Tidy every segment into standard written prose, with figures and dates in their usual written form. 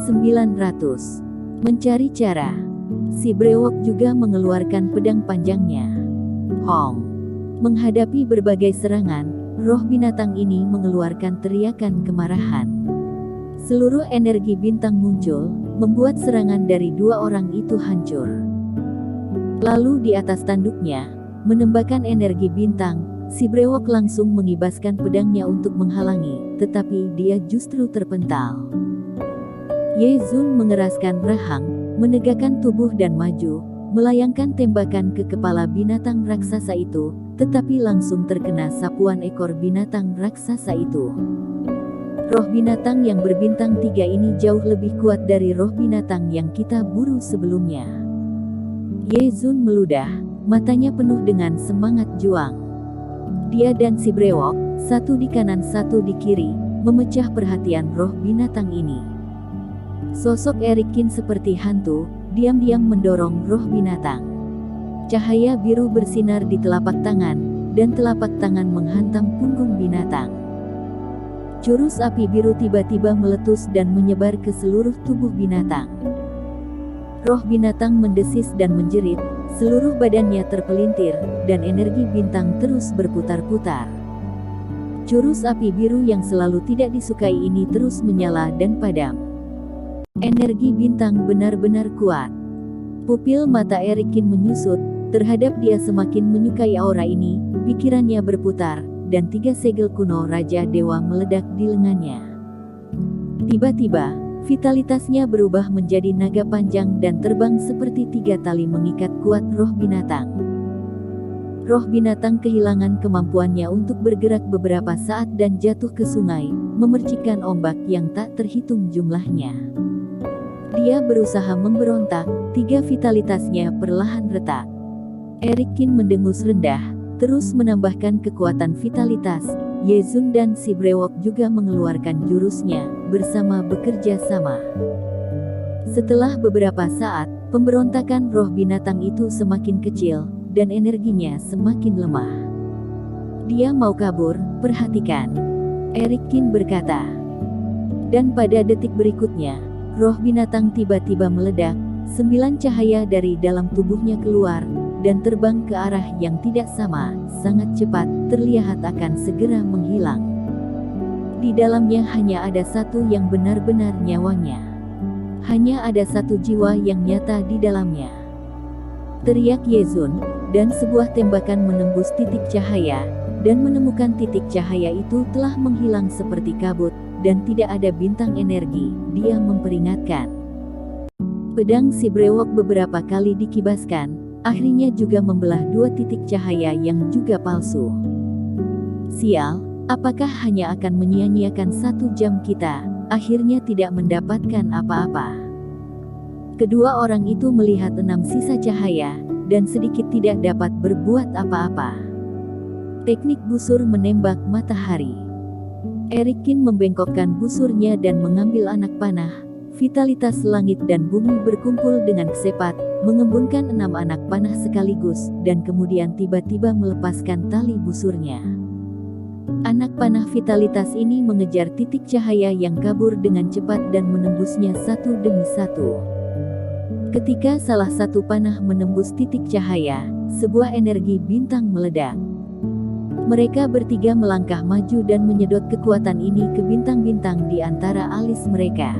900. Mencari cara. Si brewok juga mengeluarkan pedang panjangnya. Hong. Menghadapi berbagai serangan, roh binatang ini mengeluarkan teriakan kemarahan. Seluruh energi bintang muncul, membuat serangan dari dua orang itu hancur. Lalu di atas tanduknya, menembakkan energi bintang, si brewok langsung mengibaskan pedangnya untuk menghalangi, tetapi dia justru terpental. Ye Zun mengeraskan rahang, menegakkan tubuh dan maju, melayangkan tembakan ke kepala binatang raksasa itu, tetapi langsung terkena sapuan ekor binatang raksasa itu. Roh binatang yang berbintang 3 ini jauh lebih kuat dari roh binatang yang kita buru sebelumnya. Ye Zun meludah, matanya penuh dengan semangat juang. Dia dan si brewok, satu di kanan satu di kiri, memecah perhatian roh binatang ini. Sosok Erikin seperti hantu, diam-diam mendorong roh binatang. Cahaya biru bersinar di telapak tangan, dan telapak tangan menghantam punggung binatang. Jurus api biru tiba-tiba meletus dan menyebar ke seluruh tubuh binatang. Roh binatang mendesis dan menjerit, seluruh badannya terpelintir, dan energi bintang terus berputar-putar. Jurus api biru yang selalu tidak disukai ini terus menyala dan padam. Energi bintang benar-benar kuat. Pupil mata Erikin menyusut, terhadap dia semakin menyukai aura ini, pikirannya berputar, dan 3 segel kuno Raja Dewa meledak di lengannya. Tiba-tiba, vitalitasnya berubah menjadi naga panjang dan terbang seperti 3 tali mengikat kuat roh binatang. Roh binatang kehilangan kemampuannya untuk bergerak beberapa saat dan jatuh ke sungai, memercikkan ombak yang tak terhitung jumlahnya. Dia berusaha memberontak, 3 vitalitasnya perlahan retak. Erikin mendengus rendah, terus menambahkan kekuatan vitalitas. Ye Zun dan si brewok juga mengeluarkan jurusnya, bersama bekerja sama. Setelah beberapa saat, pemberontakan roh binatang itu semakin kecil, dan energinya semakin lemah. Dia mau kabur, perhatikan. Erikin berkata. Dan pada detik berikutnya, roh binatang tiba-tiba meledak, 9 cahaya dari dalam tubuhnya keluar, dan terbang ke arah yang tidak sama, sangat cepat, terlihat akan segera menghilang. Di dalamnya hanya ada satu yang benar-benar nyawanya. Hanya ada satu jiwa yang nyata di dalamnya. Teriak Ye Zun, dan sebuah tembakan menembus titik cahaya, dan menemukan titik cahaya itu telah menghilang seperti kabut, dan tidak ada bintang energi. Dia memperingatkan. Pedang si brewok beberapa kali dikibaskan, akhirnya juga membelah 2 titik cahaya yang juga palsu. Sial, apakah hanya akan menyia-nyiakan 1 jam kita, akhirnya tidak mendapatkan apa-apa. Kedua orang itu melihat 6 sisa cahaya, dan sedikit tidak dapat berbuat apa-apa. Teknik busur menembak matahari. Erikin membengkokkan busurnya dan mengambil anak panah. Vitalitas langit dan bumi berkumpul dengan cepat, mengembunkan 6 anak panah sekaligus, dan kemudian tiba-tiba melepaskan tali busurnya. Anak panah vitalitas ini mengejar titik cahaya yang kabur dengan cepat dan menembusnya satu demi satu. Ketika salah satu panah menembus titik cahaya, sebuah energi bintang meledak. Mereka bertiga melangkah maju dan menyedot kekuatan ini ke bintang-bintang di antara alis mereka.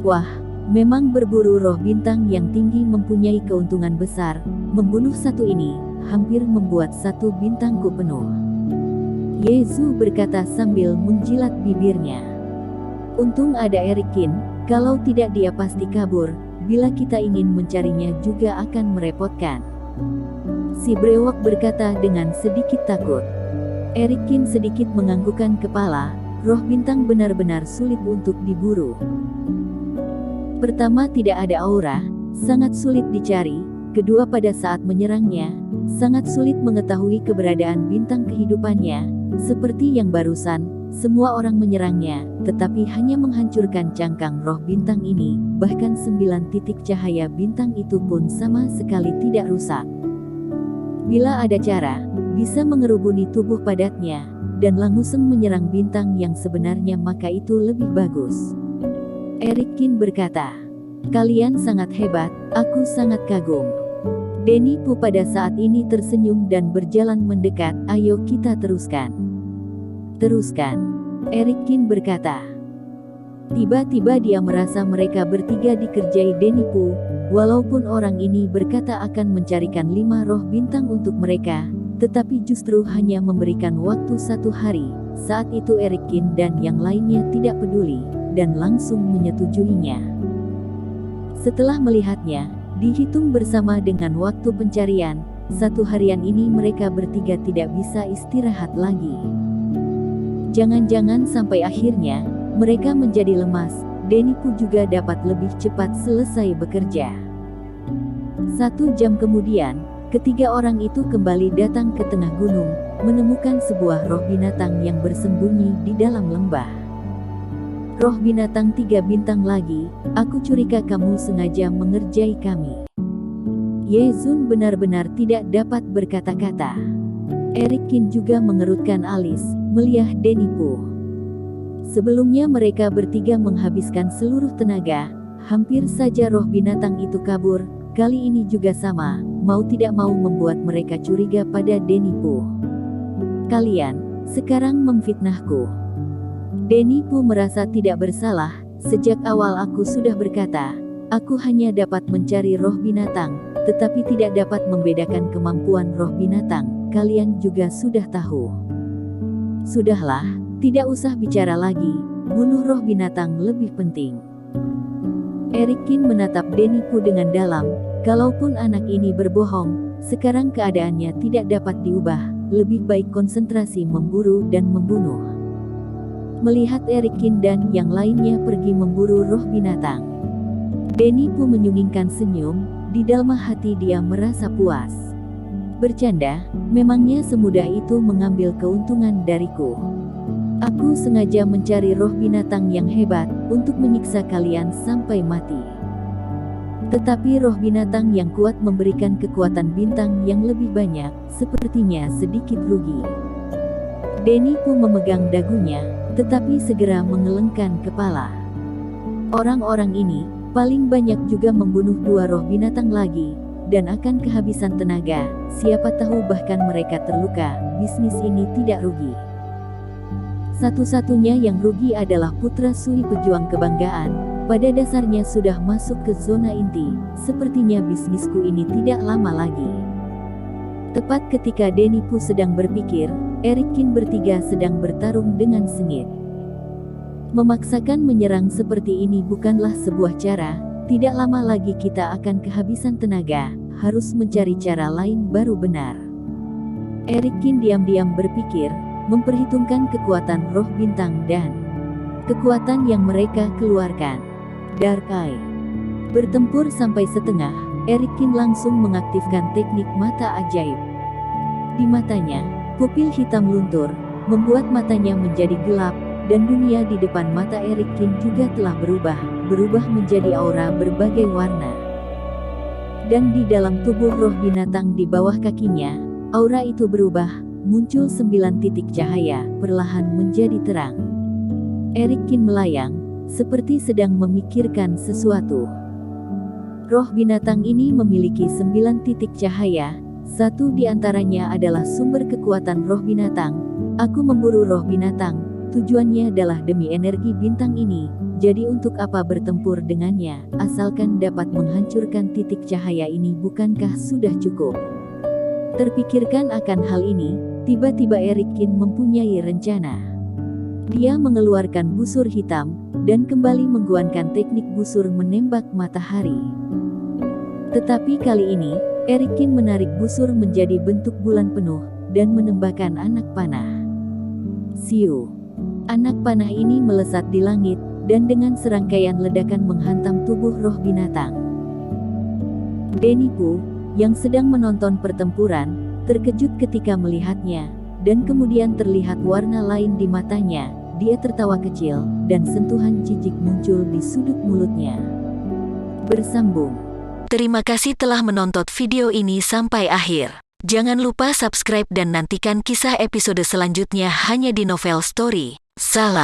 Wah, memang berburu roh bintang yang tinggi mempunyai keuntungan besar. Membunuh satu ini, hampir membuat 1 bintangku penuh. Ye Zhu berkata sambil menjilat bibirnya. Untung ada Erikin, kalau tidak dia pasti kabur. Bila kita ingin mencarinya juga akan merepotkan. Si brewok berkata dengan sedikit takut. Erikin sedikit menganggukkan kepala, roh bintang benar-benar sulit untuk diburu. Pertama tidak ada aura, sangat sulit dicari. Kedua pada saat menyerangnya, sangat sulit mengetahui keberadaan bintang kehidupannya. Seperti yang barusan, semua orang menyerangnya, tetapi hanya menghancurkan cangkang roh bintang ini. Bahkan 9 titik cahaya bintang itu pun sama sekali tidak rusak. Bila ada cara, bisa mengerubuni tubuh padatnya, dan langsung menyerang bintang yang sebenarnya maka itu lebih bagus. Eric Kin berkata, "Kalian sangat hebat, aku sangat kagum." Denny Pu pada saat ini tersenyum dan berjalan mendekat. "Ayo kita teruskan." "Teruskan," Eric Kin berkata. Tiba-tiba dia merasa mereka bertiga dikerjai Denny Pu. Walaupun orang ini berkata akan mencarikan 5 roh bintang untuk mereka, tetapi justru hanya memberikan waktu 1 hari. Saat itu Eric Kin dan yang lainnya tidak peduli, dan langsung menyetujuinya. Setelah melihatnya, dihitung bersama dengan waktu pencarian, 1 harian ini mereka bertiga tidak bisa istirahat lagi. Jangan-jangan sampai akhirnya, mereka menjadi lemas, Denny Pu juga dapat lebih cepat selesai bekerja. 1 jam kemudian, ketiga orang itu kembali datang ke tengah gunung, menemukan sebuah roh binatang yang bersembunyi di dalam lembah. "Roh binatang 3 bintang lagi, aku curiga kamu sengaja mengerjai kami." Ye Zun benar-benar tidak dapat berkata-kata. Eric Kin juga mengerutkan alis, melihat Denny Pu. Sebelumnya mereka bertiga menghabiskan seluruh tenaga, hampir saja roh binatang itu kabur. Kali ini juga sama, mau tidak mau membuat mereka curiga pada Denny Pu. "Kalian sekarang memfitnahku." Denny Pu merasa tidak bersalah. "Sejak awal aku sudah berkata, aku hanya dapat mencari roh binatang, tetapi tidak dapat membedakan kemampuan roh binatang. Kalian juga sudah tahu." "Sudahlah, tidak usah bicara lagi, bunuh roh binatang lebih penting." Eric Kin menatap Denny Pu dengan dalam. Kalaupun anak ini berbohong, sekarang keadaannya tidak dapat diubah. Lebih baik konsentrasi memburu dan membunuh. Melihat Eric Kin dan yang lainnya pergi memburu roh binatang, Denny Pu menyunggingkan senyum. Di dalam hati dia merasa puas. "Bercanda, memangnya semudah itu mengambil keuntungan dariku? Aku sengaja mencari roh binatang yang hebat, untuk menyiksa kalian sampai mati. Tetapi roh binatang yang kuat memberikan kekuatan bintang yang lebih banyak, sepertinya sedikit rugi." Denny Pu memegang dagunya, tetapi segera mengelengkan kepala. Orang-orang ini, paling banyak juga membunuh 2 roh binatang lagi, dan akan kehabisan tenaga. Siapa tahu bahkan mereka terluka, bisnis ini tidak rugi. Satu-satunya yang rugi adalah putra Sui pejuang kebanggaan, pada dasarnya sudah masuk ke zona inti. Sepertinya bisnisku ini tidak lama lagi. Tepat ketika Denny Pu sedang berpikir, Eric Kin bertiga sedang bertarung dengan sengit. Memaksakan menyerang seperti ini bukanlah sebuah cara. Tidak lama lagi kita akan kehabisan tenaga, harus mencari cara lain baru benar. Eric Kin diam-diam berpikir, memperhitungkan kekuatan roh bintang dan kekuatan yang mereka keluarkan. Dark Eye. Bertempur sampai setengah, Eric Kin langsung mengaktifkan teknik mata ajaib. Di matanya, pupil hitam luntur, membuat matanya menjadi gelap, dan dunia di depan mata Eric Kin juga telah berubah menjadi aura berbagai warna. Dan di dalam tubuh roh binatang di bawah kakinya, aura itu berubah, muncul 9 titik cahaya, perlahan menjadi terang. Eric Kin melayang, seperti sedang memikirkan sesuatu. Roh binatang ini memiliki 9 titik cahaya, 1 di antaranya adalah sumber kekuatan roh binatang. Aku memburu roh binatang, tujuannya adalah demi energi bintang ini, jadi untuk apa bertempur dengannya, asalkan dapat menghancurkan titik cahaya ini bukankah sudah cukup? Terpikirkan akan hal ini, tiba-tiba Eric Kin mempunyai rencana. Dia mengeluarkan busur hitam, dan kembali menggunakan teknik busur menembak matahari. Tetapi kali ini, Eric Kin menarik busur menjadi bentuk bulan penuh, dan menembakkan anak panah. Siu. Anak panah ini melesat di langit, dan dengan serangkaian ledakan menghantam tubuh roh binatang. Denny Pu, yang sedang menonton pertempuran, terkejut ketika melihatnya, dan kemudian terlihat warna lain di matanya. Dia tertawa kecil, dan sentuhan jijik muncul di sudut mulutnya. Bersambung. Terima kasih telah menonton video ini sampai akhir. Jangan lupa subscribe dan nantikan kisah episode selanjutnya hanya di Novel Story. Salam.